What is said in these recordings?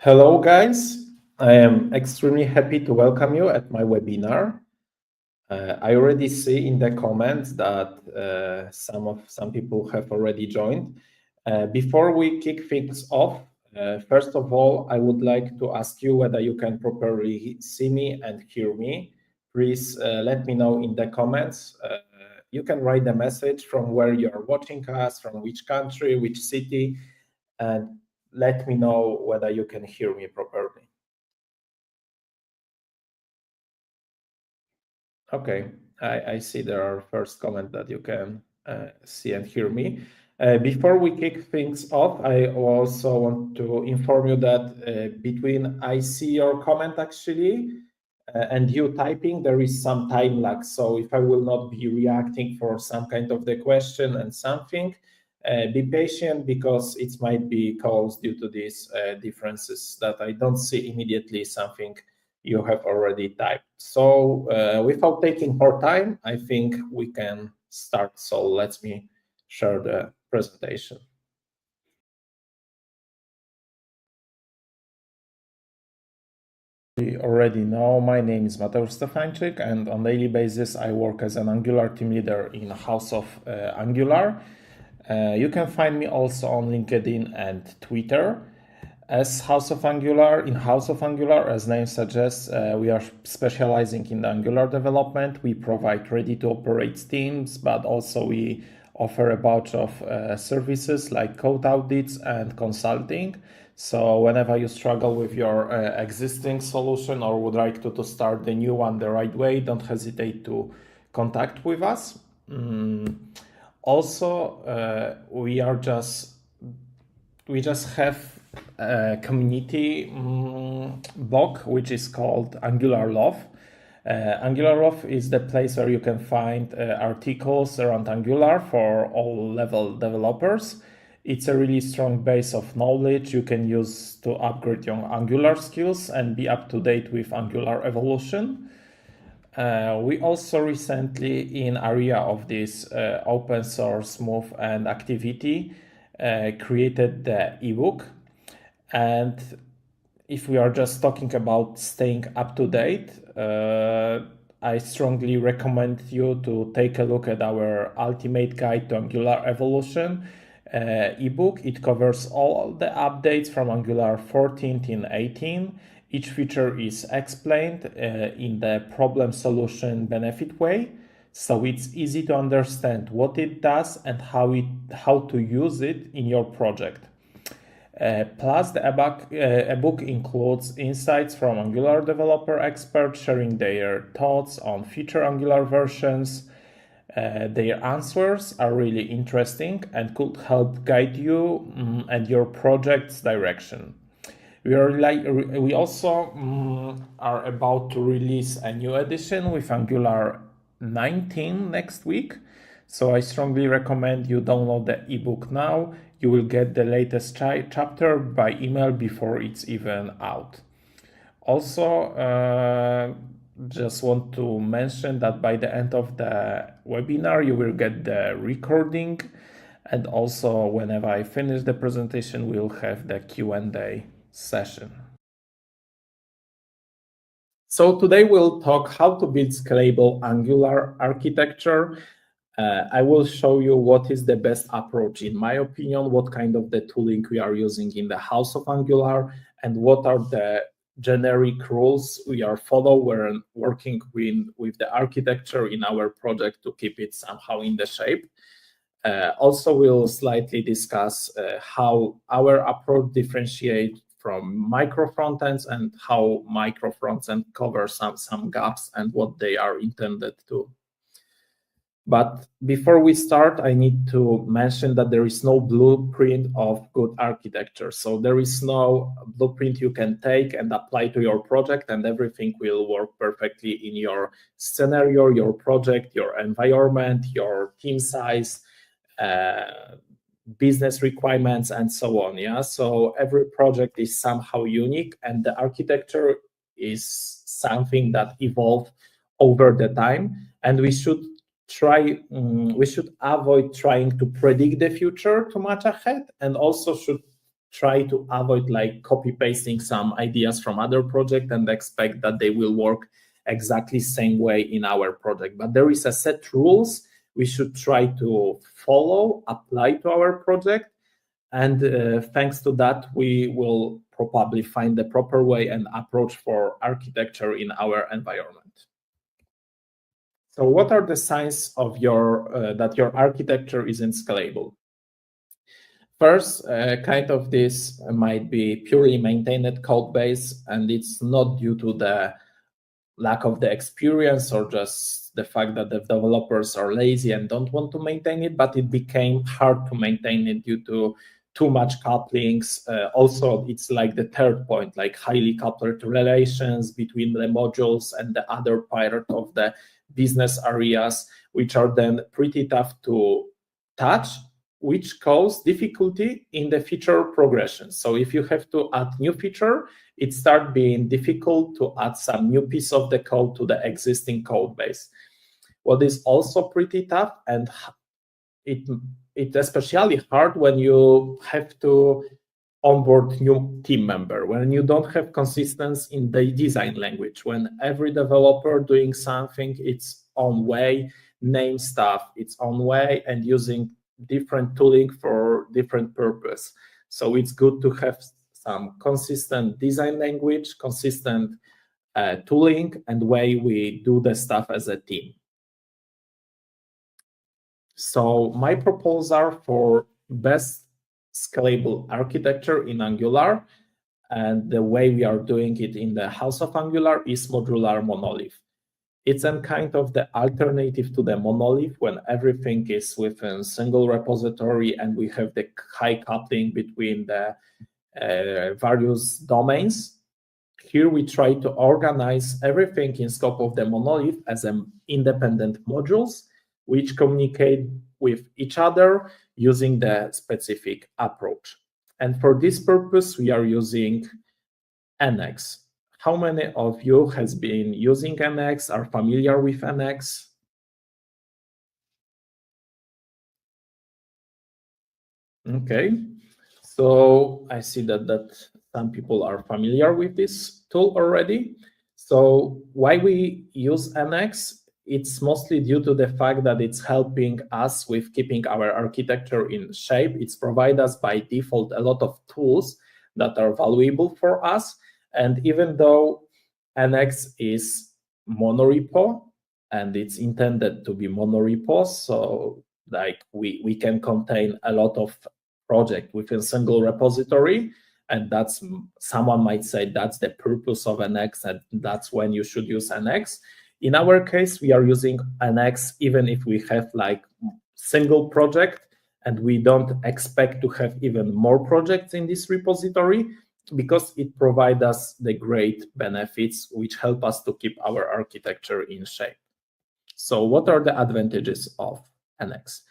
Hello, guys. I am extremely happy to welcome you at my webinar. I already see in the comments that some people have already joined. Before we kick things off, first of all, I would like to ask you whether you can properly see me and hear me. Please let me know in the comments. You can write a message from where you are watching us, from which country, which city, and let me know whether you can hear me properly. Okay, I see there are first comment that you can see and hear me. Before we kick things off, I also want to inform you that between I see your comment actually and you typing, there is some time lag. So if I will not be reacting for some kind of the question and something, be patient because it might be caused due to these differences that I don't see immediately something you have already typed. So without taking more time, I think we can start. So let me share the presentation. You already know, my name is Mateusz Stefańczyk, and on a daily basis, I work as an Angular team leader in House of Angular. You can find me also on LinkedIn and Twitter. As House of Angular, as name suggests, we are specializing in the Angular development. We provide ready-to-operate teams, but also we offer a bunch of services like code audits and consulting. So whenever you struggle with your existing solution or would like to start the new one the right way, don't hesitate to contact with us. Also, we just have a community blog which is called Angular Love. Angular Love is the place where you can find articles around Angular for all level developers. It's a really strong base of knowledge you can use to upgrade your Angular skills and be up to date with Angular evolution. We also recently, in area of this open source move and activity, created the ebook. And if we are just talking about staying up to date, I strongly recommend you to take a look at our Ultimate Guide to Angular Evolution ebook. It covers all the updates from Angular 14 to 18. Each feature is explained in the problem solution benefit way, so it's easy to understand what it does and how to use it in your project. Plus, the ebook includes insights from Angular developer experts sharing their thoughts on future Angular versions. Their answers are really interesting and could help guide you and your project's direction. We also are about to release a new edition with Angular 19 next week. So I strongly recommend you download the ebook now. You will get the latest chapter by email before it's even out. Also, just want to mention that by the end of the webinar, you will get the recording. And also, whenever I finish the presentation, we'll have the Q&A session. So today we'll talk how to build scalable Angular architecture. I will show you what is the best approach in my opinion, what kind of the tooling we are using in the House of Angular, and what are the generic rules we are following when working with the architecture in our project to keep it somehow in the shape. Also, we'll slightly discuss how our approach differentiates from Micro Frontends and how Micro Frontends cover some gaps and what they are intended to. But before we start, I need to mention that there is no blueprint of good architecture. So there is no blueprint you can take and apply to your project and everything will work perfectly in your scenario, your project, your environment, your team size, business requirements, and so on. Yeah. So every project is somehow unique and the architecture is something that evolves over the time, and we should avoid trying to predict the future too much ahead, and also should try to avoid like copy pasting some ideas from other project and expect that they will work exactly same way in our project. But there is a set rules we should try to follow, apply to our project. And thanks to that, we will probably find the proper way and approach for architecture in our environment. So what are the signs of that your architecture isn't scalable? First, kind of this might be purely maintained code base, and it's not due to the lack of the experience or just the fact that the developers are lazy and don't want to maintain it, but it became hard to maintain it due to too much couplings. Also, it's like the third point, like highly coupled relations between the modules and the other part of the business areas, which are then pretty tough to touch, which cause difficulty in the feature progression. So if you have to add new feature, it starts being difficult to add some new piece of the code to the existing code base. What is also pretty tough, and it's especially hard when you have to onboard new team member, when you don't have consistency in the design language, when every developer doing something its own way, name stuff its own way, and using different tooling for different purpose. So it's good to have some consistent design language, consistent tooling, and way we do the stuff as a team. So my proposal for best scalable architecture in Angular, and the way we are doing it in the house of Angular, is modular monolith. It's a kind of the alternative to the monolith when everything is within a single repository and we have the high coupling between the various domains. Here we try to organize everything in scope of the monolith as independent modules, which communicate with each other using the specific approach. And for this purpose, we are using NX. How many of you has been using NX, are familiar with NX? Okay, so I see that some people are familiar with this tool already. So why we use NX? It's mostly due to the fact that it's helping us with keeping our architecture in shape. It's provide us by default a lot of tools that are valuable for us. And even though NX is monorepo and it's intended to be monorepo, so like we can contain a lot of project within single repository, and that's, someone might say that's the purpose of NX, and that's when you should use NX. In our case, we are using NX even if we have like single project and we don't expect to have even more projects in this repository, because it provides us the great benefits which help us to keep our architecture in shape. So what are the advantages of NX?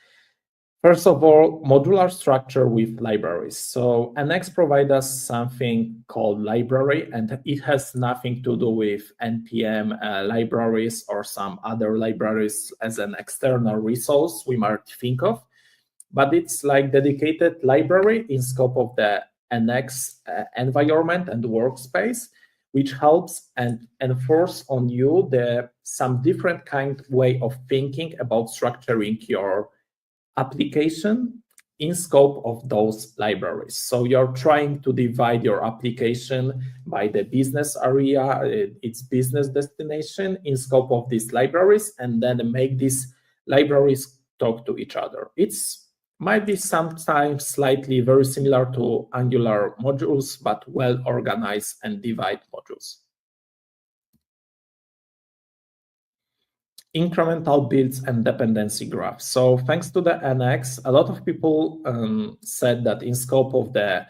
First of all, modular structure with libraries. So NX provides us something called library, and it has nothing to do with NPM libraries or some other libraries as an external resource we might think of, but it's like dedicated library in scope of the NX environment and workspace, which helps and enforce on you some different kind way of thinking about structuring your application in scope of those libraries. So you're trying to divide your application by the business area, its business destination in scope of these libraries, and then make these libraries talk to each other. It's might be sometimes slightly very similar to Angular modules, but well organized and divide modules. Incremental builds and dependency graphs. So thanks to the NX, a lot of people said that in scope of the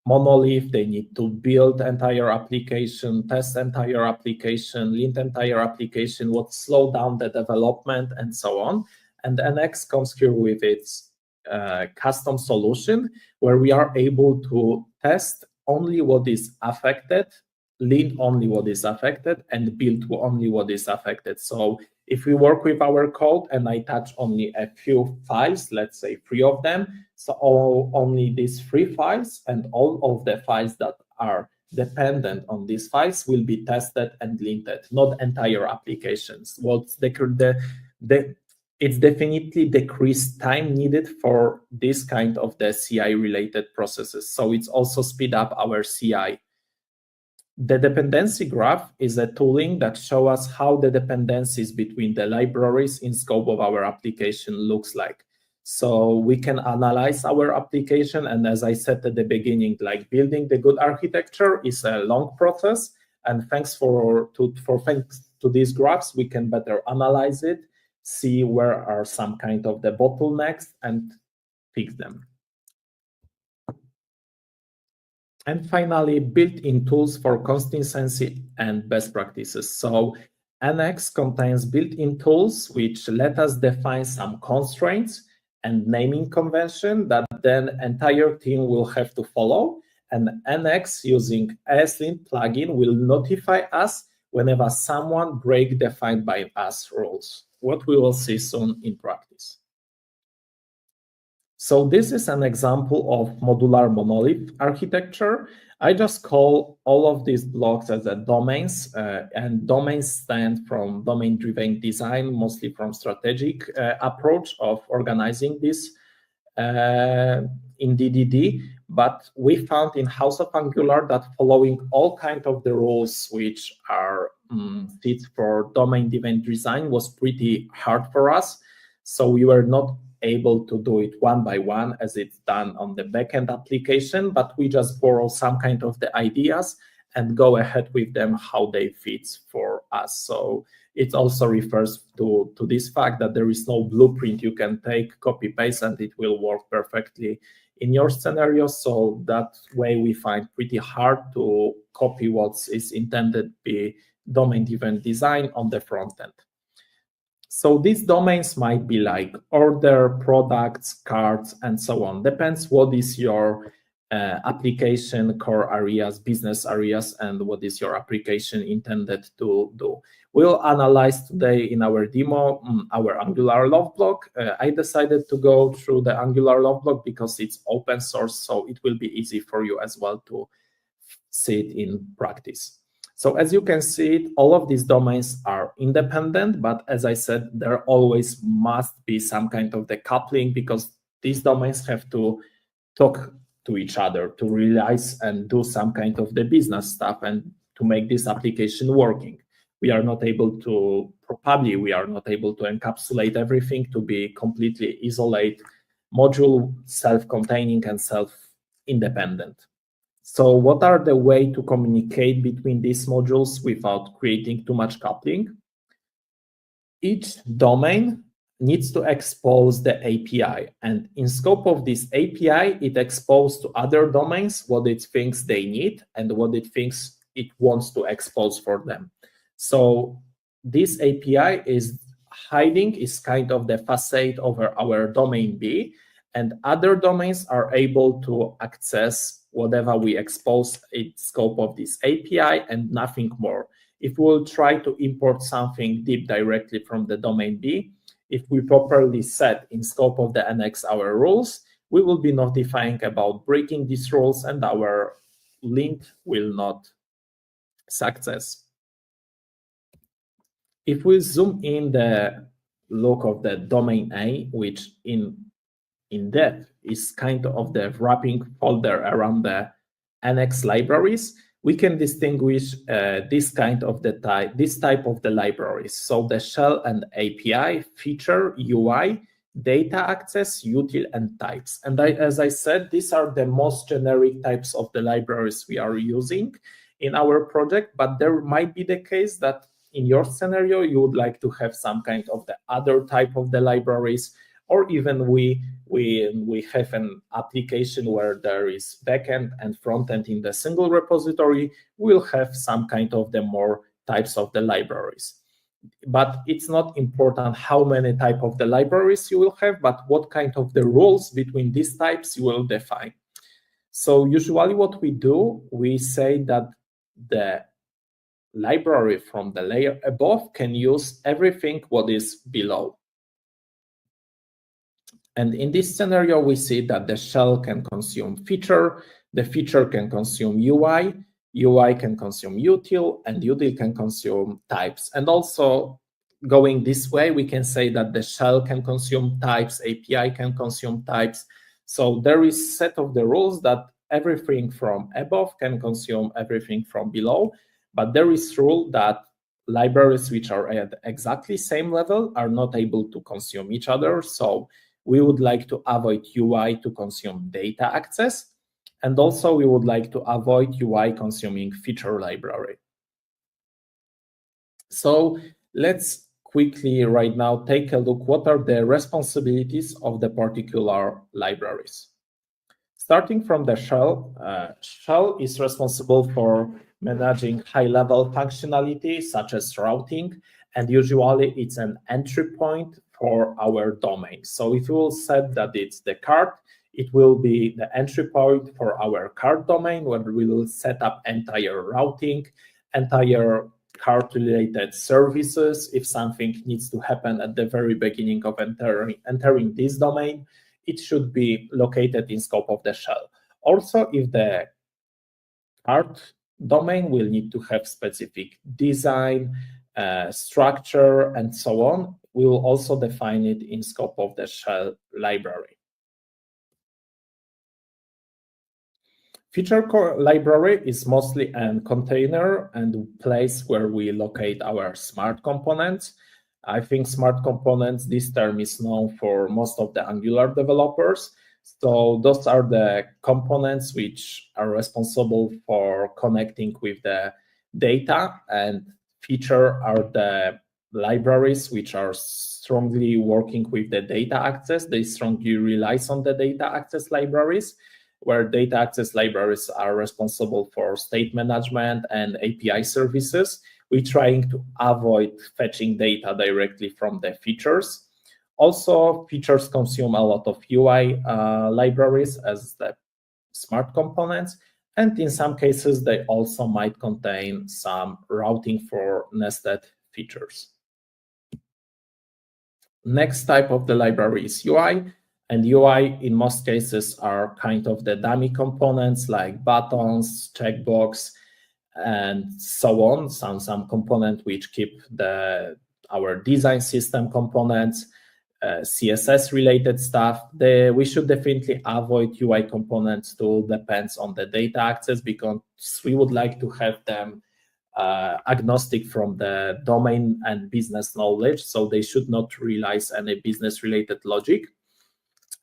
monolith, they need to build entire application, test entire application, lint entire application, what slow down the development and so on. And NX comes here with its custom solution where we are able to test only what is affected, lint only what is affected, and build only what is affected. So If we work with our code and I touch only a few files, let's say 3 of them, so only these 3 files and all of the files that are dependent on these files will be tested and linted, not entire applications. What's it's definitely decreased time needed for this kind of the CI related processes. So it's also speed up our CI. The dependency graph is a tooling that shows us how the dependencies between the libraries in scope of our application looks like. So we can analyze our application, and as I said at the beginning, like building the good architecture is a long process, and thanks to these graphs, we can better analyze it, see where are some kind of the bottlenecks and fix them. And finally, built-in tools for consistency and best practices. So NX contains built-in tools which let us define some constraints and naming convention that then entire team will have to follow. And NX using ASLint plugin will notify us whenever someone breaks defined by us rules, what we will see soon in practice. So this is an example of modular monolith architecture. I just call all of these blocks as domains, and domains stand from domain-driven design, mostly from strategic approach of organizing this in DDD. But we found in House of Angular that following all kinds of the rules which are fit for domain-driven design was pretty hard for us. So we were not able to do it one by one as it's done on the backend application, but we just borrow some kind of the ideas and go ahead with them how they fit for us. So it also refers to this fact that there is no blueprint you can take, copy paste, and it will work perfectly in your scenario. So that way we find pretty hard to copy what is intended to be domain-driven design on the front end. So these domains might be like order, products, cards, and so on. Depends what is your application core areas, business areas, and what is your application intended to do. We'll analyze today in our demo our Angular love block. I decided to go through the Angular love block because it's open source, so it will be easy for you as well to see it in practice. So as you can see, all of these domains are independent, but as I said, there always must be some kind of the coupling because these domains have to talk to each other to realize and do some kind of the business stuff and to make this application working. We are not able to, probably we are not able to encapsulate everything to be completely isolate module, self-containing and self-independent. So what are the way to communicate between these modules without creating too much coupling? Each domain needs to expose the API, and in scope of this API, it exposes to other domains what it thinks they need and what it thinks it wants to expose for them. So this API is kind of the facade over our domain B, and other domains are able to access whatever we expose in scope of this API and nothing more. If we'll try to import something deep directly from the domain B, if we properly set in scope of the NX our rules, we will be notifying about breaking these rules and our link will not success. If we zoom in the look of the domain A, which in depth is kind of the wrapping folder around the NX libraries, we can distinguish this type of the libraries. So the shell and API, feature, UI, data access, util, and types. And as I said, these are the most generic types of the libraries we are using in our project, but there might be the case that in your scenario, you would like to have some kind of the other type of the libraries, or even we have an application where there is backend and frontend in the single repository, we'll have some kind of the more types of the libraries. But it's not important how many type of the libraries you will have, but what kind of the rules between these types you will define. So usually what we do, we say that the library from the layer above can use everything what is below. And in this scenario, we see that the shell can consume feature, the feature can consume UI, UI can consume util, and util can consume types. And also, going this way, we can say that the shell can consume types, API can consume types. So there is set of the rules that everything from above can consume everything from below, but there is rule that libraries which are at exactly same level are not able to consume each other. So we would like to avoid UI to consume data access, and also we would like to avoid UI consuming feature library. So let's quickly right now take a look what are the responsibilities of the particular libraries. Starting from the shell, shell is responsible for managing high-level functionality such as routing, and usually it's an entry point for our domain. So if we will set that it's the card, it will be the entry point for our card domain where we will set up entire routing, entire card-related services. If something needs to happen at the very beginning of entering this domain, it should be located in scope of the shell. Also, if the card domain will need to have specific design, structure, and so on, we will also define it in scope of the shell library. Feature library is mostly a container and place where we locate our smart components. I think smart components, this term is known for most of the Angular developers. So those are the components which are responsible for connecting with the data, and feature are the libraries which are strongly working with the data access. They strongly rely on the data access libraries, where data access libraries are responsible for state management and API services. We're trying to avoid fetching data directly from the features. Also, features consume a lot of UI libraries as the smart components, and in some cases, they also might contain some routing for nested features. Next type of the library is UI. And UI, in most cases, are kind of the dummy components like buttons, checkbox, and so on. Some component which keep our design system components, CSS-related stuff. We should definitely avoid UI components to depends on the data access, because we would like to have them agnostic from the domain and business knowledge, so they should not realize any business-related logic.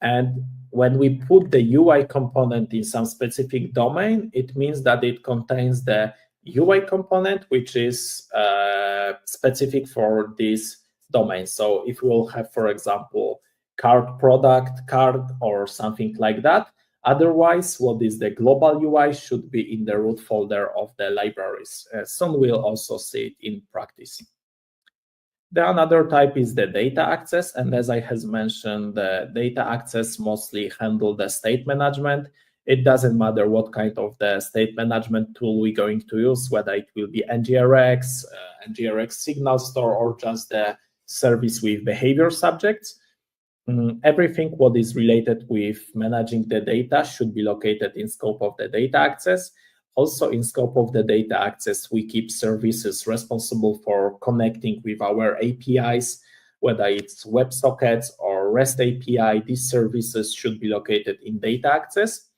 And when we put the UI component in some specific domain, it means that it contains the UI component, which is specific for this domain. So if we'll have, for example, card product, card, or something like that, otherwise, what is the global UI should be in the root folder of the libraries. Soon we'll also see it in practice. The another type is the data access, and as I has mentioned, the data access mostly handle the state management. It doesn't matter what kind of the state management tool we're going to use, whether it will be NGRX, NGRX signal store, or just the service with behavior subjects. Everything what is related with managing the data should be located in scope of the data access. Also, in scope of the data access, we keep services responsible for connecting with our APIs, whether it's WebSockets or REST API. These services should be located in data access.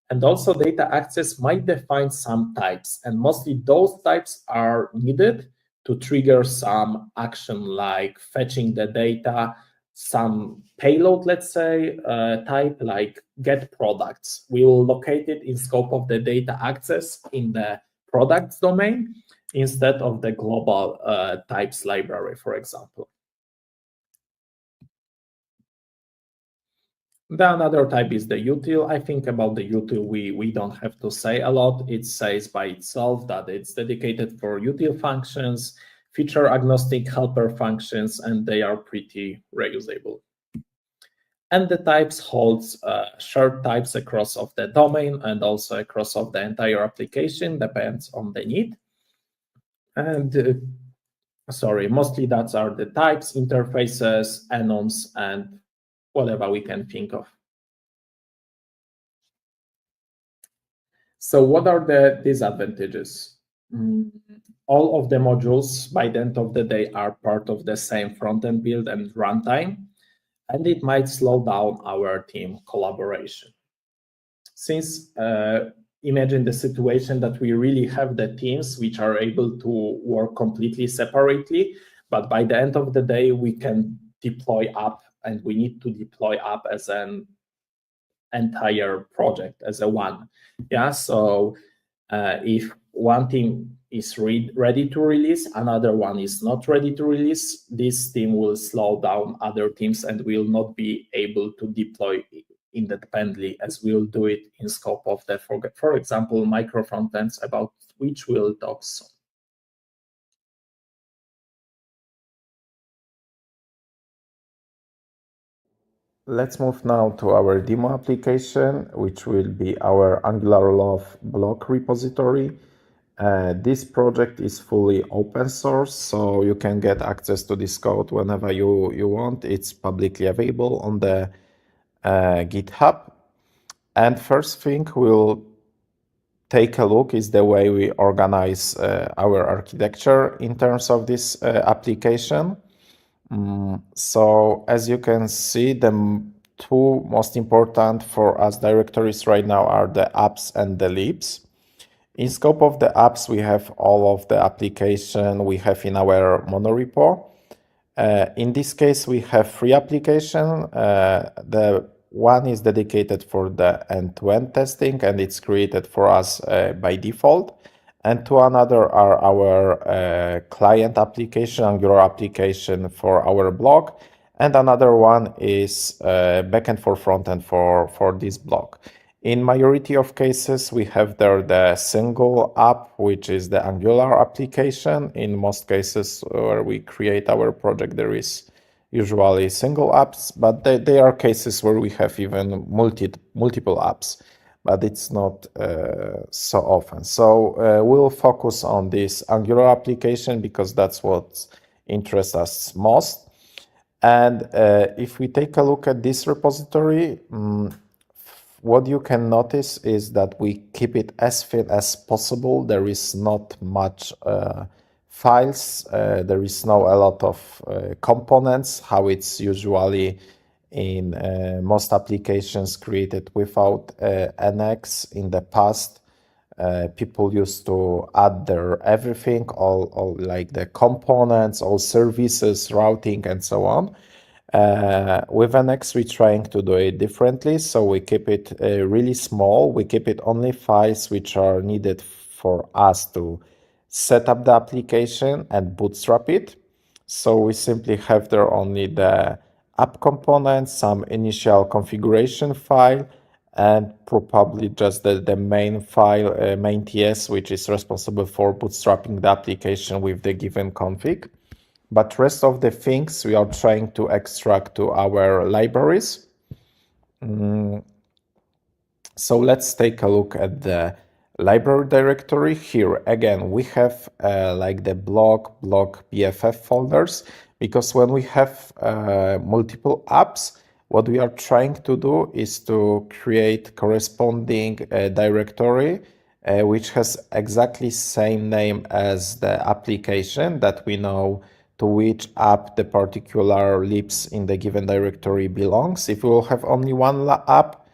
And also, data access might define some types, and mostly those types are needed to trigger some action like fetching the data, some payload, let's say, type like get products. We will locate it in scope of the data access in the products domain instead of the global types library, for example. The another type is the util. I think about the util, we don't have to say a lot. It says by itself that it's dedicated for util functions, feature agnostic helper functions, and they are pretty reusable. And the types holds shared types across of the domain and also across of the entire application, depends on the need. And mostly that are the types, interfaces, enums, and whatever we can think of. So what are the disadvantages? All of the modules by the end of the day are part of the same front-end build and runtime, and it might slow down our team collaboration. Since imagine the situation that we really have the teams which are able to work completely separately, but by the end of the day, we can deploy app, and we need to deploy app as an entire project, as a one. Yeah, so if one team is ready to release, another one is not ready to release, this team will slow down other teams and will not be able to deploy independently as we'll do it in scope of the, for example, Micro Frontends, about which we'll talk soon. Let's move now to our demo application, which will be our Angular Love block repository. This project is fully open source, so you can get access to this code whenever you want. It's publicly available on the GitHub. And first thing we'll take a look is the way we organize our architecture in terms of this application. So as you can see, the two most important for us directories right now are the apps and the libs. In scope of the apps, we have all of the application we have in our monorepo. In this case, we have three applications. The one is dedicated for the end-to-end testing, and it's created for us by default. And two another are our client application, Angular application for our blog. And another one is backend for frontend for this blog. In majority of cases, we have there the single app, which is the Angular application. In most cases where we create our project, there is usually single apps, but there are cases where we have even multiple apps, but it's not so often. So we'll focus on this Angular application because that's what interests us most. And if we take a look at this repository, what you can notice is that we keep it as thin as possible. There is not much files. There is no a lot of components, how it's usually in most applications created without NX in the past. People used to add their everything, all like the components, all services, routing, and so on. With NX, we're trying to do it differently, so we keep it really small. We keep it only files which are needed for us to set up the application and bootstrap it. So we simply have there only the app components, some initial configuration file, and probably just the main file, main TS, which is responsible for bootstrapping the application with the given config. But rest of the things we are trying to extract to our libraries. So let's take a look at the library directory. Here again, we have like the blog BFF folders, because when we have multiple apps, what we are trying to do is to create corresponding directory which has exactly same name as the application, that we know to which app the particular libs in the given directory belongs. If we will have only one app,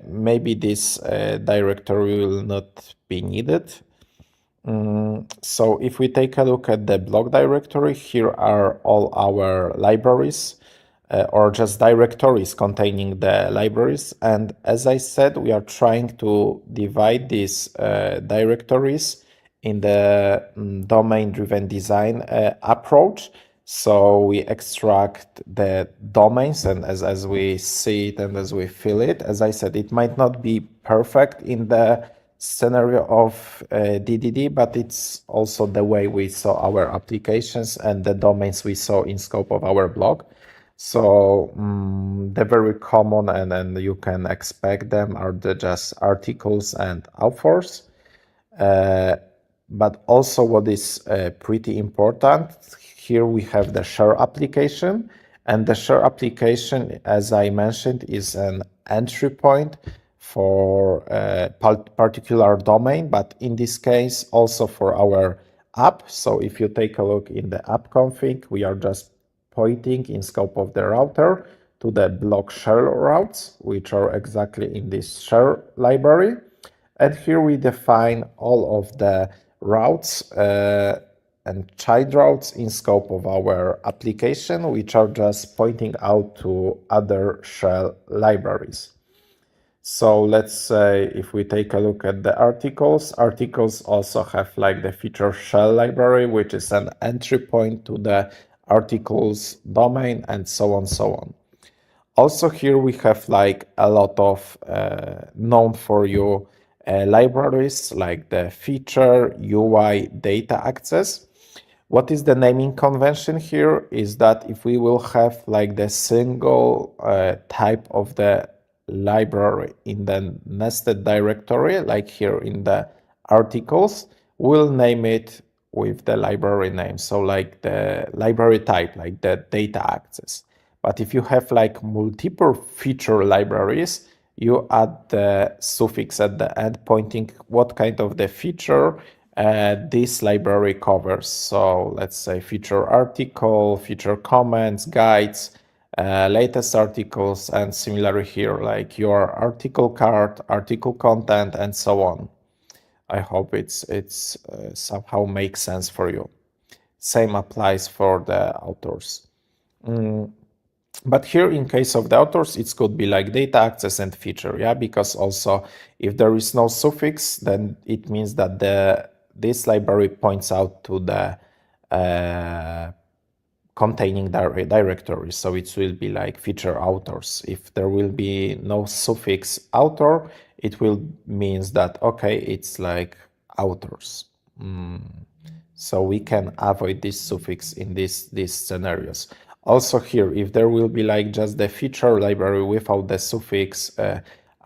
maybe this directory will not be needed. So if we take a look at the blog directory, here are all our libraries, or just directories containing the libraries. And as I said, we are trying to divide these directories in the domain-driven design approach. So we extract the domains, and as we see it and as we feel it, as I said, it might not be perfect in the scenario of DDD, but it's also the way we saw our applications and the domains we saw in scope of our blog. So the very common and you can expect them are just articles and authors. But also what is pretty important, here we have the share application, and the share application, as I mentioned, is an entry point for a particular domain, but in this case also for our app. So if you take a look in the app config, we are just pointing in scope of the router to the block share routes, which are exactly in this share library. And here we define all of the routes and child routes in scope of our application, which are just pointing out to other shell libraries. So let's say if we take a look at the articles also have like the feature shell library, which is an entry point to the articles domain, and so on, so on. Also here we have like a lot of known for you libraries like the feature, UI, data access. What is the naming convention here is that if we will have like the single type of the library in the nested directory, like here in the articles, we'll name it with the library name. So like the library type, like the data access. But if you have like multiple feature libraries, you add the suffix at the end pointing what kind of the feature this library covers. So let's say feature article, feature comments, guides, latest articles, and similarly here, like your article card, article content, and so on. I hope it's somehow makes sense for you. Same applies for the authors. But here, in case of the authors, it could be like data access and feature, yeah, because also if there is no suffix, then it means that this library points out to the containing directory. So it will be like feature authors. If there will be no suffix author, it will means that, okay, it's like authors. So we can avoid this suffix in these scenarios. Also here, if there will be like just the feature library without the suffix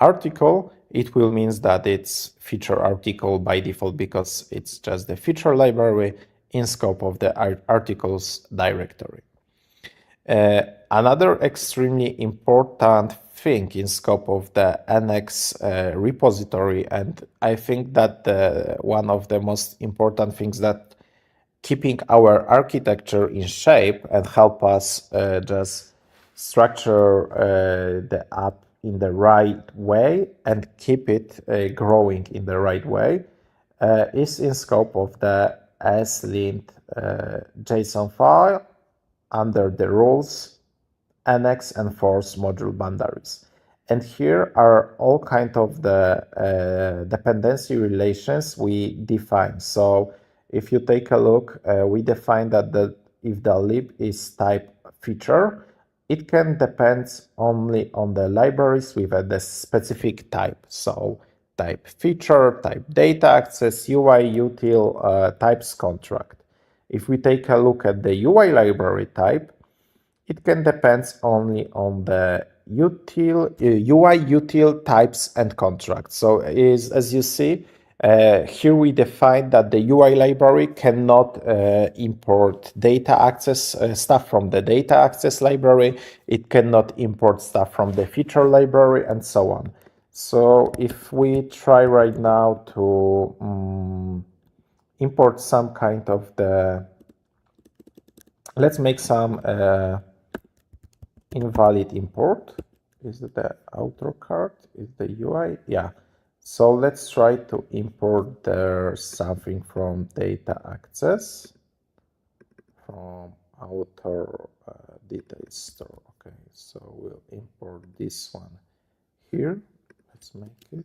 article, it will mean that it's feature article by default because it's just the feature library in scope of the articles directory. Another extremely important thing in scope of the NX repository, and I think that one of the most important things that keeping our architecture in shape and help us just structure the app in the right way and keep it growing in the right way is in scope of the slint JSON file under the rules, NX and force module boundaries. And here are all kind of the dependency relations we define. So if you take a look, we define that if the lib is type feature, it can depend only on the libraries with the specific type. So type feature, type data access, UI, util, types contract. If we take a look at the UI library type, it can depend only on the UI, util, types, and contracts. So as you see, here we define that the UI library cannot import data access stuff from the data access library. It cannot import stuff from the feature library, and so on. So if we try right now to import some kind of the, let's make some invalid import. Is it the outro card? Is the UI? Yeah. So let's try to import there something from data access from author detail store. Okay, so we'll import this one here. Let's make it.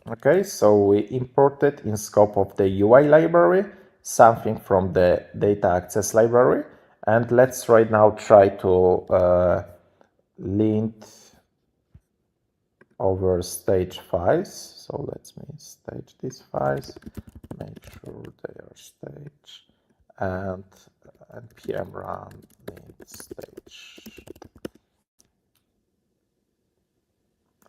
Okay, so we imported in scope of the UI library something from the data access library, and let's right now try to lint over stage files. So let me stage these files, make sure they are stage, and npm run need stage.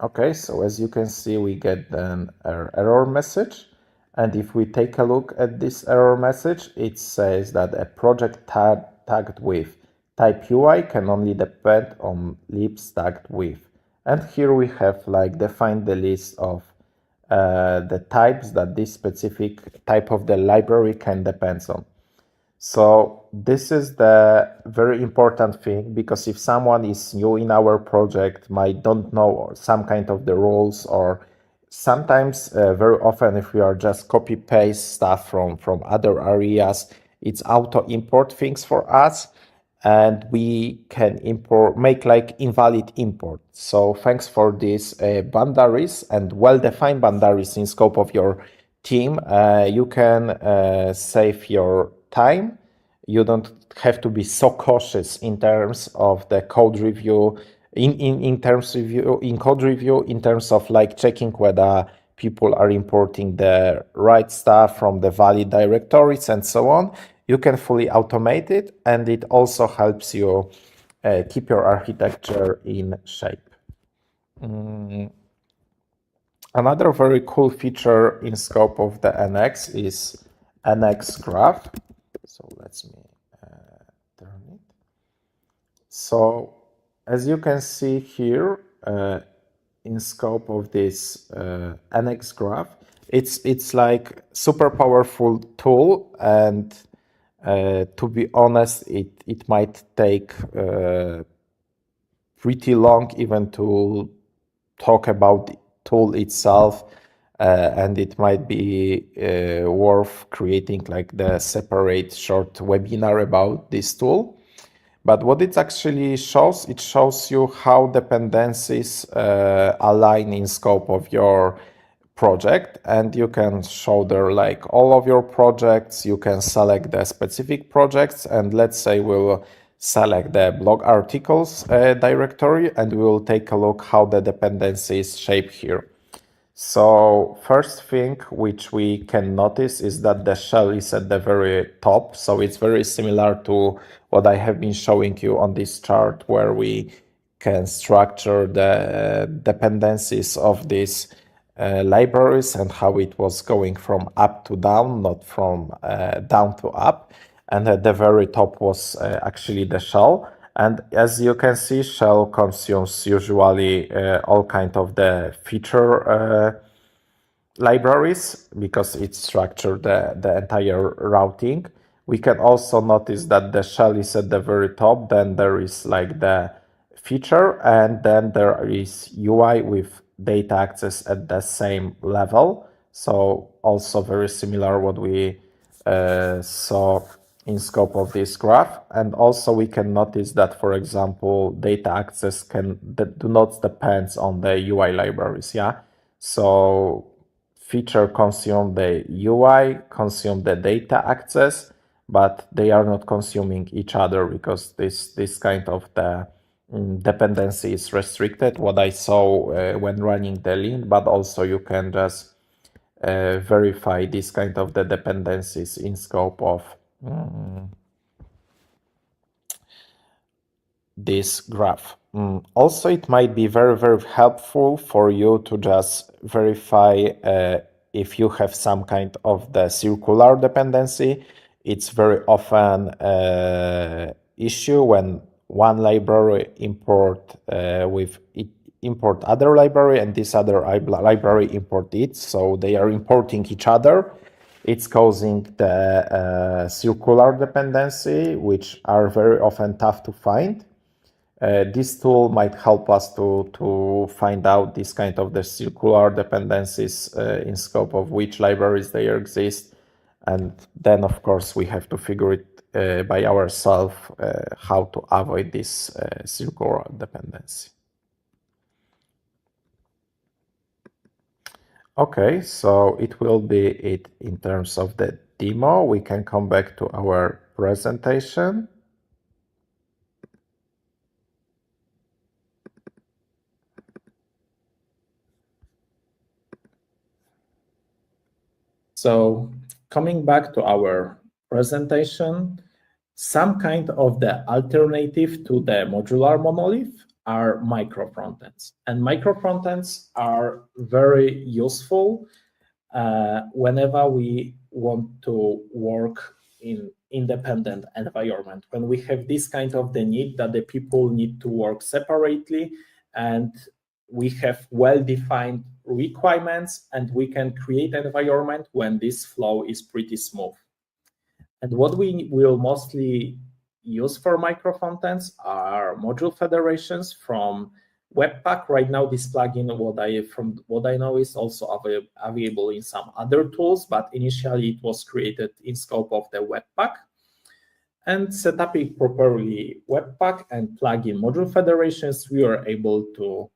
Okay, so as you can see, we get an error message. And if we take a look at this error message, it says that a project tagged with type UI can only depend on libs tagged with. And here we have like defined the list of the types that this specific type of the library can depend on. So this is the very important thing, because if someone is new in our project, might don't know some kind of the rules, or sometimes very often if we are just copy paste stuff from other areas, it's auto import things for us, and we can make like invalid import. So thanks for these boundaries and well-defined boundaries in scope of your team, you can save your time. You don't have to be so cautious in terms of the code review, in code review, in terms of like checking whether people are importing the right stuff from the valid directories and so on. You can fully automate it, and it also helps you keep your architecture in shape. Another very cool feature in scope of the NX is NX graph. So let me turn it. So as you can see here, in scope of this NX graph, it's like super powerful tool, and to be honest, it might take pretty long even to talk about the tool itself, and it might be worth creating like the separate short webinar about this tool. But what it actually shows, it shows you how dependencies align in scope of your project, and you can show there like all of your projects. You can select the specific projects, and let's say we'll select the blog articles directory, and we will take a look how the dependencies shape here. So first thing which we can notice is that the shell is at the very top. So it's very similar to what I have been showing you on this chart, where we can structure the dependencies of these libraries and how it was going from up to down, not from down to up. And at the very top was actually the shell. And as you can see, shell consumes usually all kind of the feature libraries, because it structured the entire routing. We can also notice that the shell is at the very top, then there is like the feature, and then there is UI with data access at the same level. So also very similar what we saw in scope of this graph. And also we can notice that, for example, data access do not depend on the UI libraries. Yeah. So feature consume the UI, consume the data access, but they are not consuming each other, because this kind of the dependency is restricted, what I saw when running the link, but also you can just verify this kind of the dependencies in scope of this graph. Also, it might be very, very helpful for you to just verify if you have some kind of the circular dependency. It's very often issue when one library import import other library, and this other library import it, so they are importing each other. It's causing the circular dependency, which are very often tough to find. This tool might help us to find out this kind of the circular dependencies in scope of which libraries they exist. And then, of course, we have to figure it by ourselves how to avoid this circular dependency. Okay, so it will be it in terms of the demo. We can come back to our presentation. So coming back to our presentation, some kind of the alternative to the modular monolith are micro frontends. And micro frontends are very useful whenever we want to work in independent environment, when we have this kind of the need that the people need to work separately and we have well-defined requirements and we can create an environment when this flow is pretty smooth. And what we will mostly use for micro frontends are module federations from Webpack. Right now, this plugin, from what I know, is also available in some other tools, but initially it was created in scope of the Webpack. And set up it properly Webpack and plug in module federations, we are able to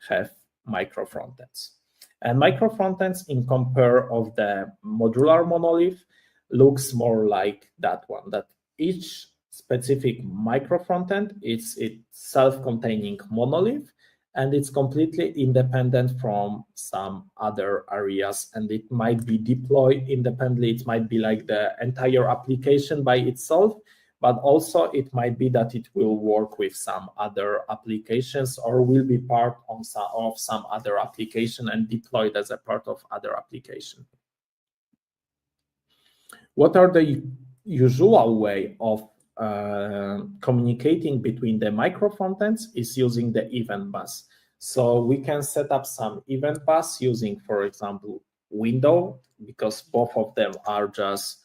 have micro frontends. And micro frontends, in compare of the modular monolith, looks more like that one, that each specific micro frontend is its self-containing monolith, and it's completely independent from some other areas, and it might be deployed independently. It might be like the entire application by itself, but also it might be that it will work with some other applications or will be part of some other application and deployed as a part of other application. What are the usual way of communicating between the micro frontends is using the event bus. So we can set up some event bus using, for example, window, because both of them are just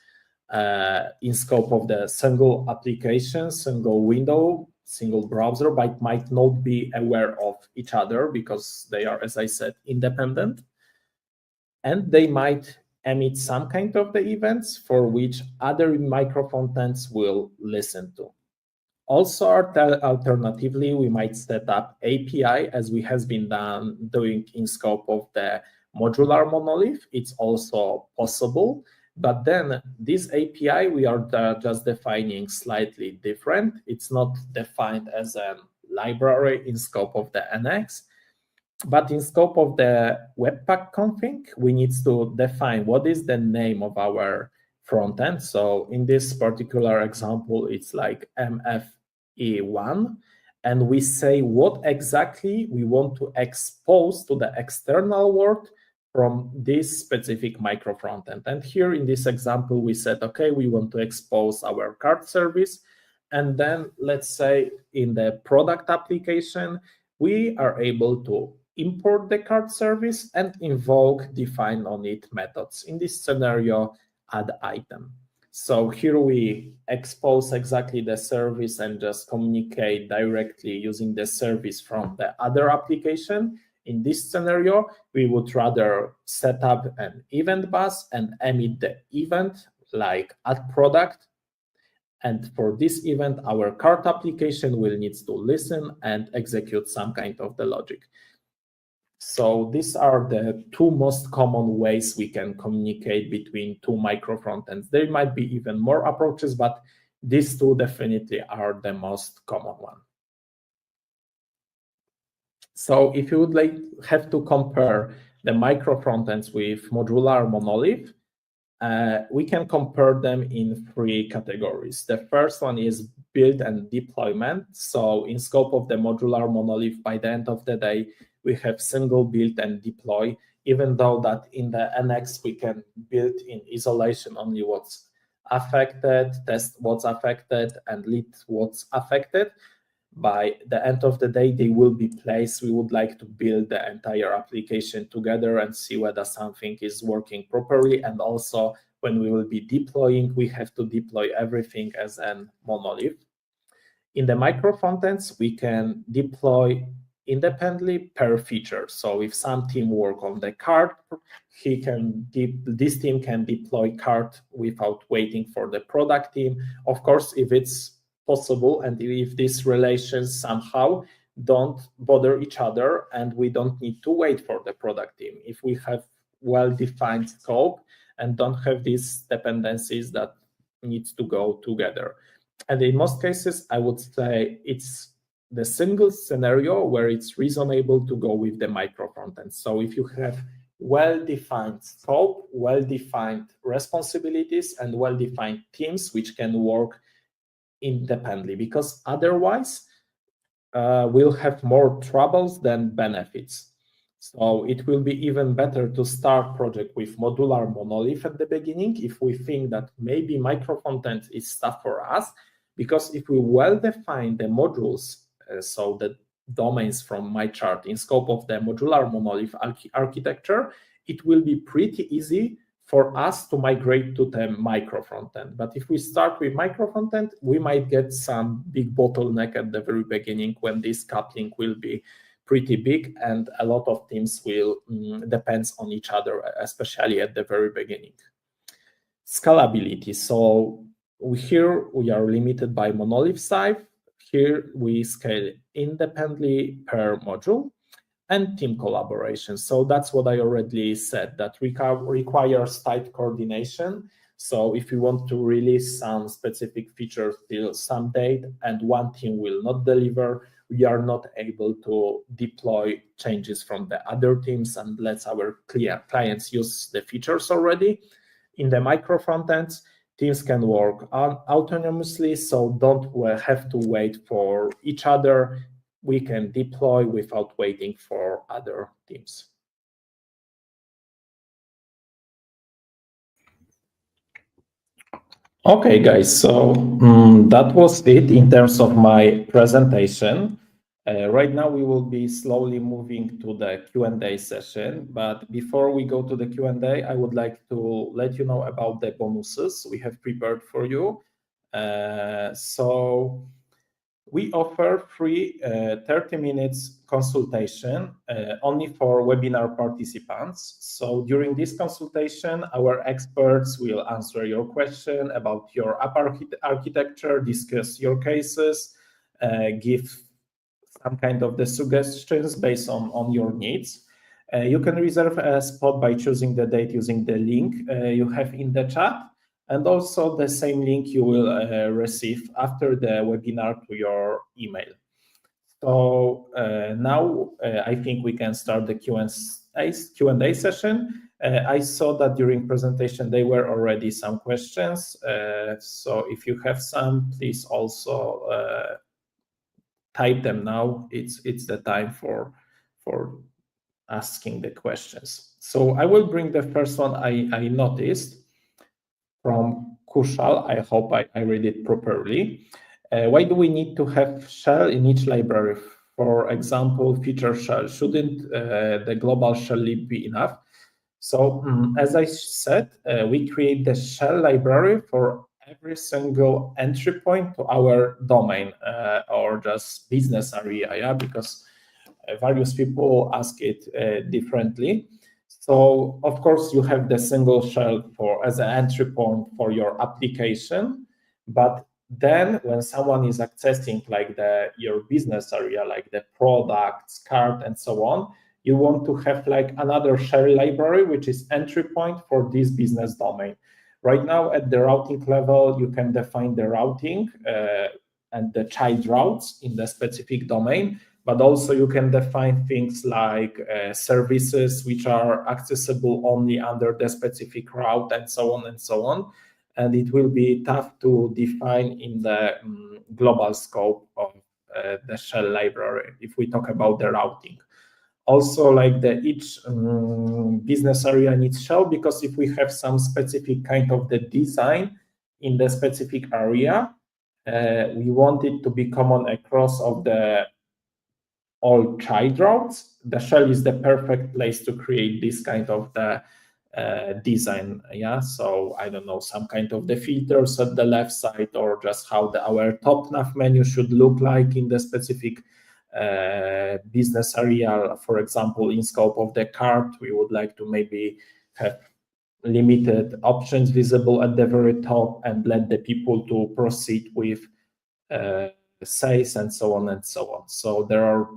in scope of the single application, single window, single browser, but might not be aware of each other because they are, as I said, independent. And they might emit some kind of the events for which other micro frontends will listen to. Also, alternatively, we might set up API as we has been doing in scope of the modular monolith. It's also possible, but then this API we are just defining slightly different. It's not defined as a library in scope of the NX, but in scope of the Webpack config, we need to define what is the name of our front end. So in this particular example, it's like MFE1, and we say what exactly we want to expose to the external world from this specific micro frontend. And here in this example, we said, okay, we want to expose our card service. And then let's say in the product application, we are able to import the card service and invoke define on it methods. In this scenario, add item. So here we expose exactly the service and just communicate directly using the service from the other application. In this scenario, we would rather set up an event bus and emit the event like add product. And for this event, our card application will need to listen and execute some kind of the logic. So these are the two most common ways we can communicate between two micro frontends. There might be even more approaches, but these two definitely are the most common one. So if you would have to compare the micro frontends with modular monolith, we can compare them in three categories. The first one is build and deployment. So in scope of the modular monolith, by the end of the day, we have single build and deploy, even though that in the NX we can build in isolation only what's affected, test what's affected, and lead what's affected. By the end of the day, they will be placed. We would like to build the entire application together and see whether something is working properly. And also, when we will be deploying, we have to deploy everything as a monolith. In the micro frontends, we can deploy independently per feature. So if some team work on the card, this team can deploy card without waiting for the product team. Of course, if it's possible and if these relations somehow don't bother each other and we don't need to wait for the product team. If we have well-defined scope and don't have these dependencies that needs to go together. And in most cases, I would say it's the single scenario where it's reasonable to go with the micro frontend. So if you have well-defined scope, well-defined responsibilities, and well-defined teams which can work independently, because otherwise we'll have more troubles than benefits. So it will be even better to start project with modular monolith at the beginning if we think that maybe Micro Frontends is stuff for us, because if we well define the modules, so the domains from my chart in scope of the modular monolith architecture, it will be pretty easy for us to migrate to the Micro Frontend. But if we start with Micro Frontend, we might get some big bottleneck at the very beginning when this coupling will be pretty big and a lot of teams will depends on each other, especially at the very beginning. Scalability. So here we are limited by monolith size. Here we scale independently per module, and team collaboration. So that's what I already said, that requires tight coordination. So if you want to release some specific features till some date and one team will not deliver, we are not able to deploy changes from the other teams and let our clients use the features already. In the Micro Frontends, teams can work autonomously, so don't have to wait for each other. We can deploy without waiting for other teams. Okay, guys, so that was it in terms of my presentation. Right now, we will be slowly moving to the Q&A session. But before we go to the Q&A, I would like to let you know about the bonuses we have prepared for you. So we offer free 30 minutes consultation only for webinar participants. So during this consultation, our experts will answer your question about your app architecture, discuss your cases, give some kind of the suggestions based on your needs. You can reserve a spot by choosing the date using the link you have in the chat. And also the same link you will receive after the webinar to your email. So now I think we can start the Q&A session. I saw that during presentation there were already some questions. So if you have some, please also type them now. It's the time for asking the questions. So I will bring the first one I noticed from Kushal. I hope I read it properly. Why do we need to have shell in each library? For example, feature shell. Shouldn't the global shell lib be enough? So as I said, we create the shell library for every single entry point to our domain or just business area, yeah, because various people ask it differently. So of course you have the single shell as an entry point for your application, but then when someone is accessing like your business area, like the products, cart, and so on, you want to have like another shell library, which is entry point for this business domain. Right now at the routing level, you can define the routing and the child routes in the specific domain, but also you can define things like services which are accessible only under the specific route and so on and so on. And it will be tough to define in the global scope of the shell library if we talk about the routing. Also, like each business area needs shell, because if we have some specific kind of the design in the specific area, we want it to be common across of all child routes. The shell is the perfect place to create this kind of the design, yeah. So I don't know, some kind of the filters at the left side, or just how our top nav menu should look like in the specific business area. For example, in scope of the cart, we would like to maybe have limited options visible at the very top and let the people to proceed with sales and so on and so on. So there are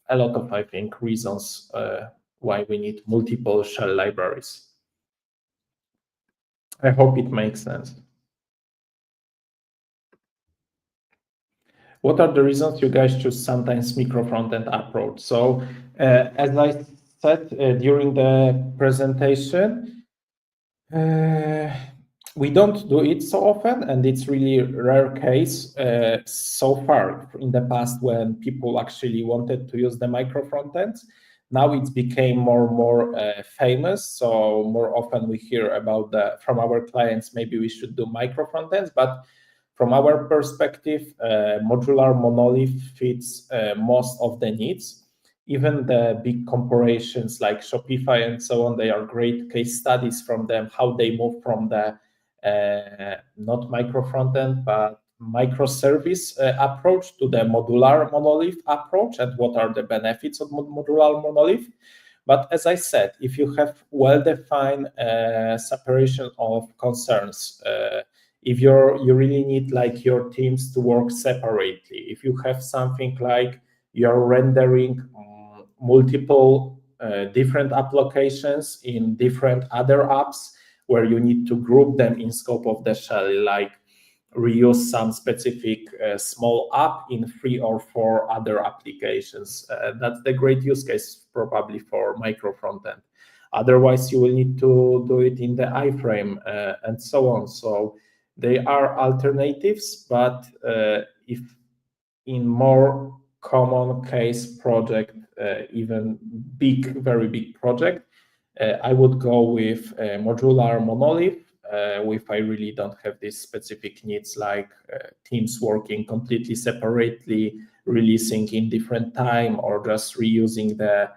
a lot of, I think, reasons why we need multiple shell libraries. I hope it makes sense. What are the reasons you guys choose sometimes micro frontend approach? So as I said during the presentation, we don't do it so often, and it's really a rare case so far in the past when people actually wanted to use the micro frontends. Now it's became more and more famous, so more often we hear about from our clients, maybe we should do micro frontends, but from our perspective, modular monolith fits most of the needs. Even the big corporations like Shopify and so on, they are great case studies from them, how they move from the not micro frontend, but microservice approach to the modular monolith approach, and what are the benefits of modular monolith. But as I said, if you have well-defined separation of concerns, if you really need like your teams to work separately, if you have something like you're rendering multiple different applications in different other apps where you need to group them in scope of the shell, like reuse some specific small app in 3 or 4 other applications. That's the great use case probably for micro frontend. Otherwise, you will need to do it in the iframe and so on. So they are alternatives, but if in more common case project, even big, very big project, I would go with a modular monolith if I really don't have these specific needs, like teams working completely separately, releasing in different time, or just reusing the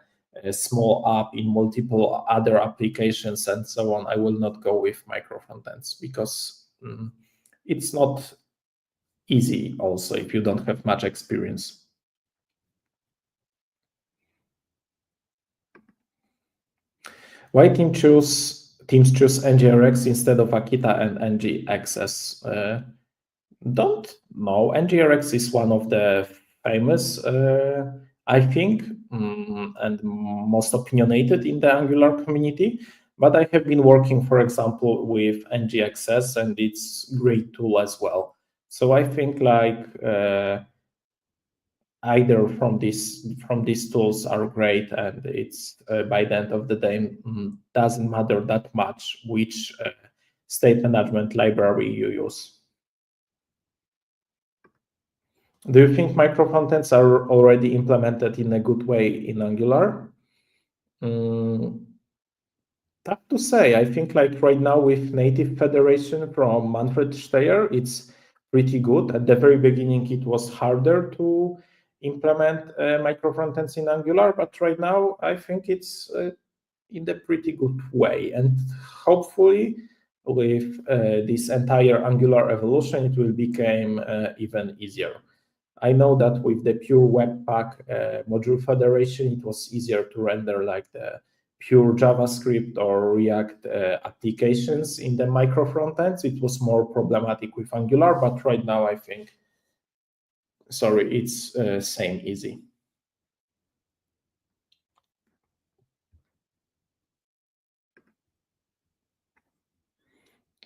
small app in multiple other applications and so on. I will not go with micro frontends because it's not easy also if you don't have much experience. Why teams choose NGRX instead of Akita and NGXS? Don't know. NGRX is one of the famous, I think, and most opinionated in the Angular community. But I have been working, for example, with NGXS, and it's a great tool as well. So I think like either from these tools are great, and it's by the end of the day doesn't matter that much which state management library you use. Do you think micro frontends are already implemented in a good way in Angular? Tough to say. I think like right now with native federation from Manfred Steyer, it's pretty good. At the very beginning, it was harder to implement micro frontends in Angular, but right now I think it's in the pretty good way. And hopefully with this entire Angular evolution, it will become even easier. I know that with the pure Webpack module federation, it was easier to render like the pure JavaScript or React applications in the micro frontends. It was more problematic with Angular, but right now I think, it's same easy.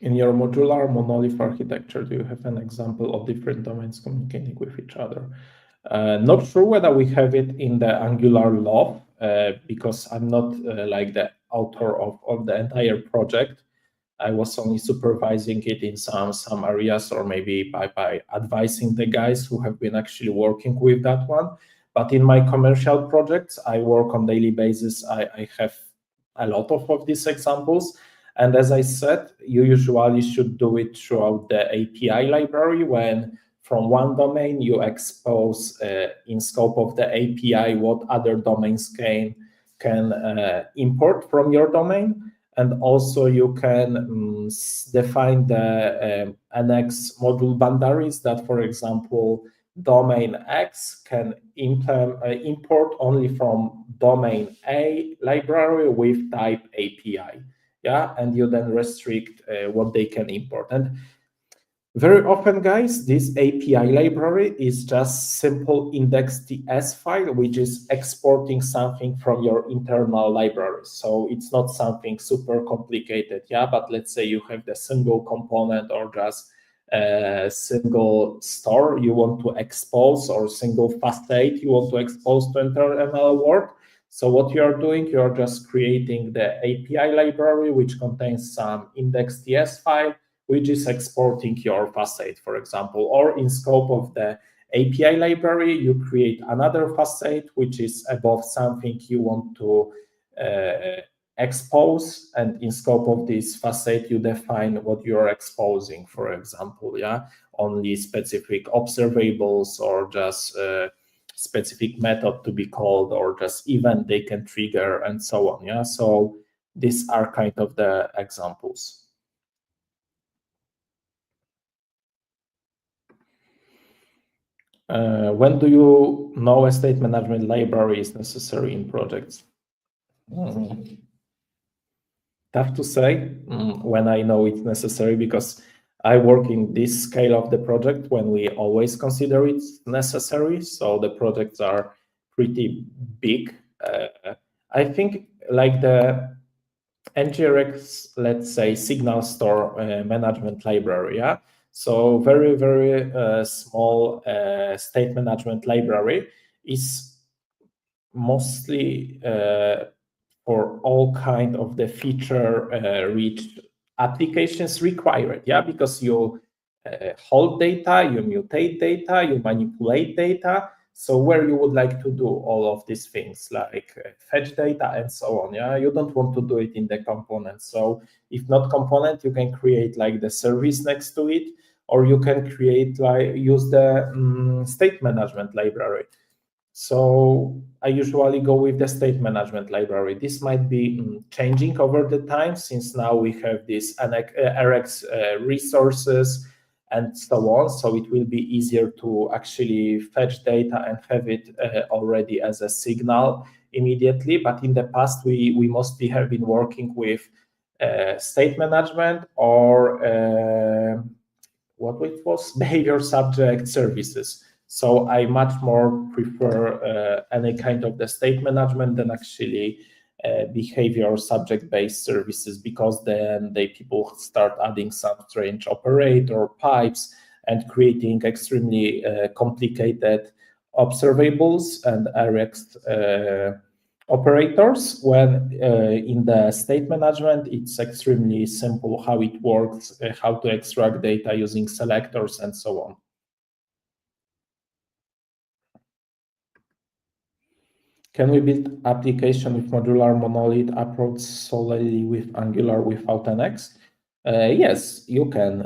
In your modular monolith architecture, do you have an example of different domains communicating with each other? Not sure whether we have it in the Angular law, because I'm not like the author of the entire project. I was only supervising it in some areas, or maybe by advising the guys who have been actually working with that one. But in my commercial projects, I work on daily basis. I have a lot of these examples. And as I said, you usually should do it throughout the API library when from one domain you expose in scope of the API what other domains can import from your domain. And also you can define the NX module boundaries that, for example, domain X can import only from domain A library with type API. Yeah, and you then restrict what they can import. And very often, guys, this API library is just simple index.ts file, which is exporting something from your internal library. So it's not something super complicated, yeah, but let's say you have the single component or just a single store you want to expose, or single Facade you want to expose to internal world. So what you are doing, you are just creating the API library, which contains some index.ts file, which is exporting your Facade, for example. Or in scope of the API library, you create another Facade, which is above something you want to expose, and in scope of this Facade, you define what you're exposing, for example, only specific observables or just specific method to be called or just event they can trigger and so on. So these are kind of the examples. When do you know a state management library is necessary in projects? Tough to say when I know it's necessary, because I work in this scale of the project when we always consider it necessary. So the projects are pretty big. I think like the NGRX, let's say, signal store management library. So very, very small state management library is mostly for all kind of the feature-rich applications required, because you hold data, you mutate data, you manipulate data. So where you would like to do all of these things like fetch data and so on, you don't want to do it in the component. So if not component, you can create like the service next to it, or you can create like use the state management library. So I usually go with the state management library. This might be changing over the time, since now we have these RX resources and so on. So it will be easier to actually fetch data and have it already as a signal immediately. But in the past, we mostly have been working with state management or what it was, behavior subject services. So I much more prefer any kind of the state management than actually behavior subject-based services, because then people start adding some strange operator pipes and creating extremely complicated observables and RX operators, when in the state management, it's extremely simple how it works, how to extract data using selectors and so on. Can we build application with modular monolith approach solely with Angular without NX? Yes, you can.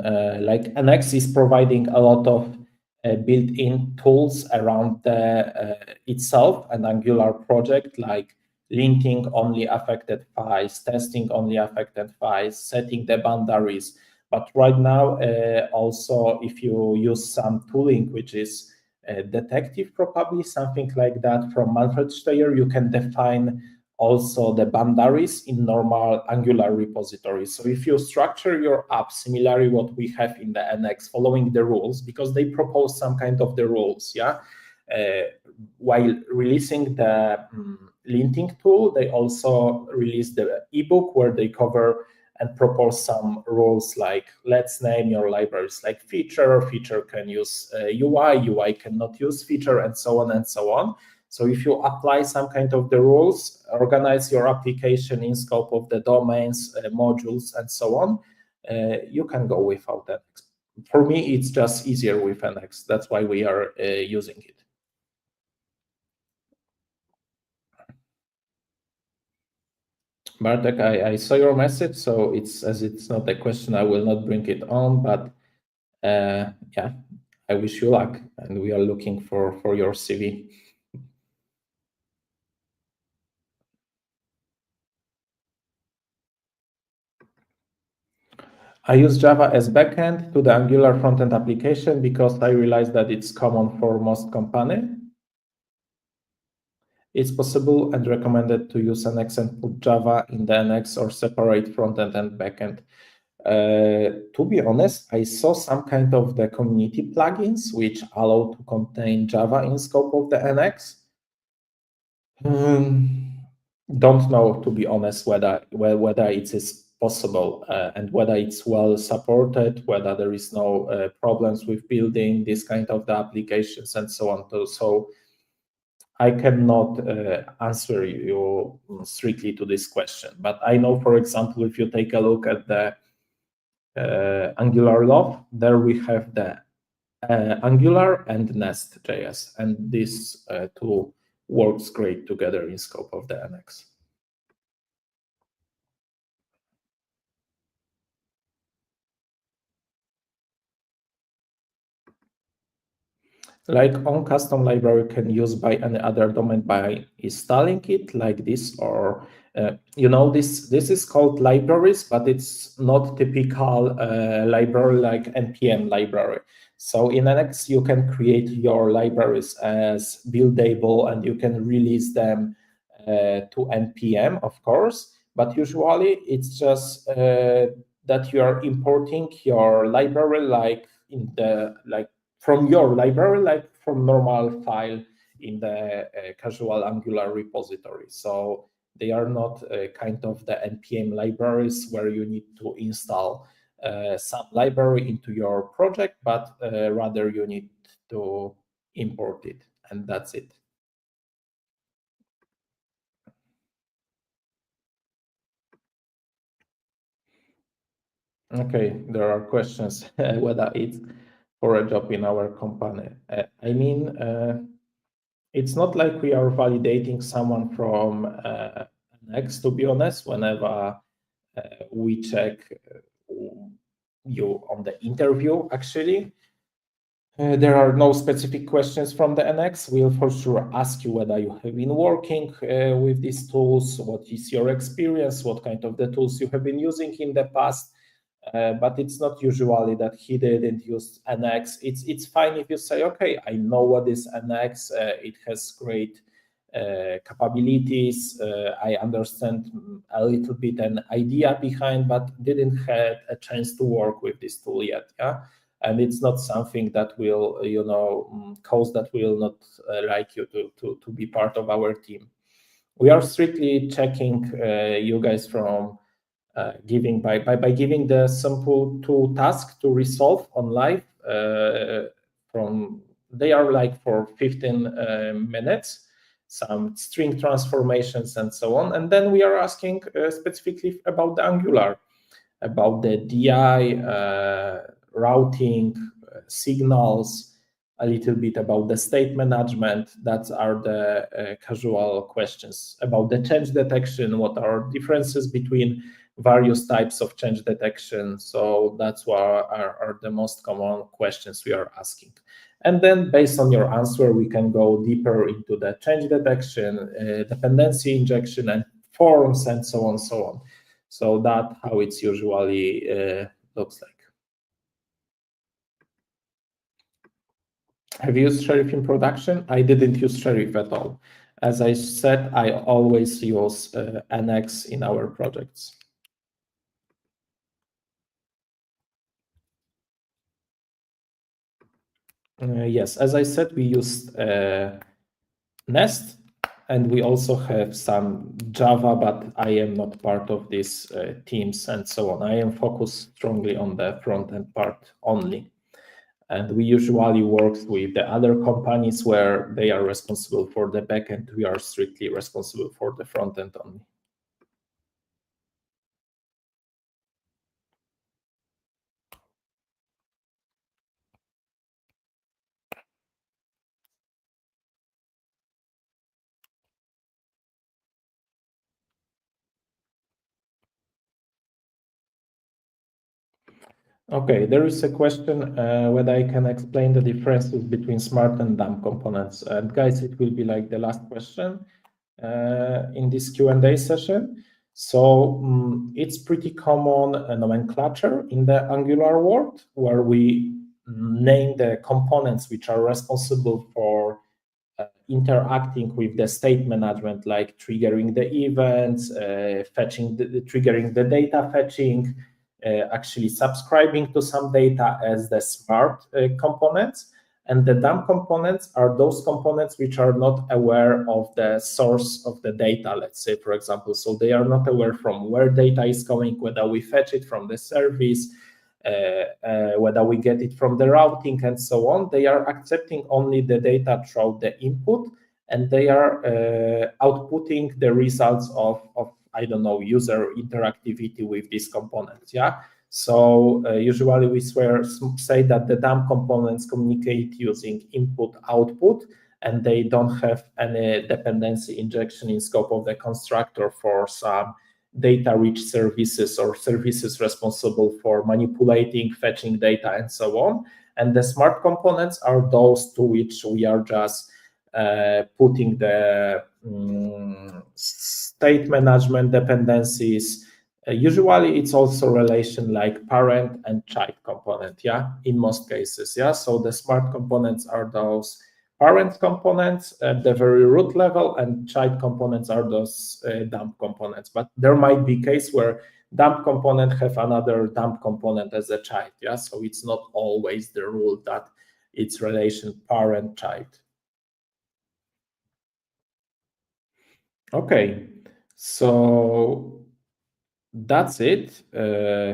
Like NX is providing a lot of built-in tools around itself, an Angular project, like linking only affected files, testing only affected files, setting the boundaries. But right now, also, if you use some tooling, which is detective, probably something like that from Manfred Steyer, you can define also the boundaries in normal Angular repositories. So if you structure your app similarly what we have in the NX, following the rules, because they propose some kind of the rules, while releasing the linting tool, they also release the ebook where they cover and propose some rules, like let's name your libraries like feature can use UI cannot use feature, and so on and so on. So if you apply some kind of the rules, organize your application in scope of the domains, modules, and so on, you can go without that. For me, it's just easier with NX. That's why we are using it. Bartek, I saw your message, so it's not a question, I will not bring it on, but I wish you luck, and we are looking for your CV. I use Java as backend to the Angular frontend application because I realized that it's common for most companies. It's possible and recommended to use NX and put Java in the NX or separate frontend and backend. To be honest, I saw some kind of the community plugins which allow to contain Java in scope of the NX. Don't know, to be honest, whether it is possible and whether it's well supported, whether there is no problems with building this kind of the applications and so on. So I cannot answer you strictly to this question, but I know, for example, if you take a look at the Angular love, there we have the Angular and Nest.js, and this two works great together in scope of the NX. Like on custom library can use by any other domain by installing it like this, or this is called libraries, but it's not typical library like npm library. So in NX you can create your libraries as buildable and you can release them to npm, of course, but usually it's just that you are importing your library from your library, like from normal file in the casual Angular repository. So they are not kind of the npm libraries where you need to install some library into your project, but rather you need to import it, and that's it. Okay, there are questions whether it's for a job in our company. I mean, it's not like we are validating someone from NX, to be honest. Whenever we check you on the interview, actually, there are no specific questions from the NX. We'll for sure ask you whether you have been working with these tools, what is your experience, what kind of the tools you have been using in the past. But it's not usually that he didn't use NX. It's fine if you say, okay, I know what is NX. It has great capabilities. I understand a little bit an idea behind, but didn't have a chance to work with this tool yet. Yeah, and it's not something that will cause that will not like you to be part of our team. We are strictly checking you guys from. Giving by giving the simple two tasks to resolve on live they are like for 15 minutes, some string transformations and so on, and then we are asking specifically about the Angular, about the DI routing, signals, a little bit about the state management. That are the casual questions about the change detection, what are differences between various types of change detection. So that's what are the most common questions we are asking. And then based on your answer, we can go deeper into the change detection, dependency injection, and forms, and so on, so on. So that's how it's usually looks like. Have you used Sheriff in production? I didn't use Sheriff at all. As I said, I always use NX in our projects. Yes, as I said, we used Nest, and we also have some Java, but I am not part of these teams and so on. I am focused strongly on the front-end part only. And we usually work with the other companies where they are responsible for the backend. We are strictly responsible for the front-end only. Okay, there is a question whether I can explain the differences between smart and dumb components. And guys, it will be like the last question in this Q&A session. So it's pretty common nomenclature in the Angular world, where we name the components which are responsible for interacting with the state management, like triggering the events, triggering the data fetching, actually subscribing to some data as the smart components. And the dumb components are those components which are not aware of the source of the data, let's say, for example. So they are not aware from where data is coming, whether we fetch it from the service, whether we get it from the routing and so on. They are accepting only the data throughout the input and they are outputting the results of I don't know, user interactivity with these components. Yeah. So usually we say that the dump components communicate using input-output, and they don't have any dependency injection in scope of the constructor for some data-rich services or services responsible for manipulating, fetching data, and so on. And the smart components are those to which we are just putting the state management dependencies. Usually it's also relation like parent and child component, yeah, in most cases, yeah. So the smart components are those parent components at the very root level, and child components are those dump components. But there might be case where dump component have another dump component as a child, yeah. So it's not always the rule that it's relation parent-child. Okay, so that's it.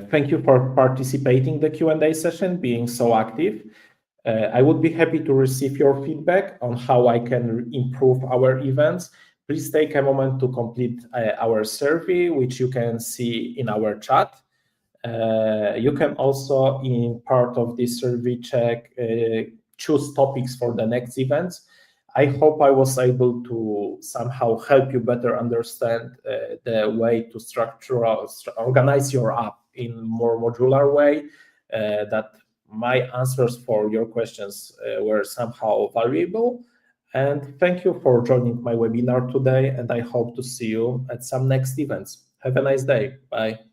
Thank you for participating in the Q&A session, being so active. I would be happy to receive your feedback on how I can improve our events. Please take a moment to complete our survey, which you can see in our chat. You can also, in part of this survey check, choose topics for the next events. I hope I was able to somehow help you better understand the way to organize your app in more modular way, that my answers for your questions were somehow valuable. And thank you for joining my webinar today, and I hope to see you at some next events. Have a nice day. Bye.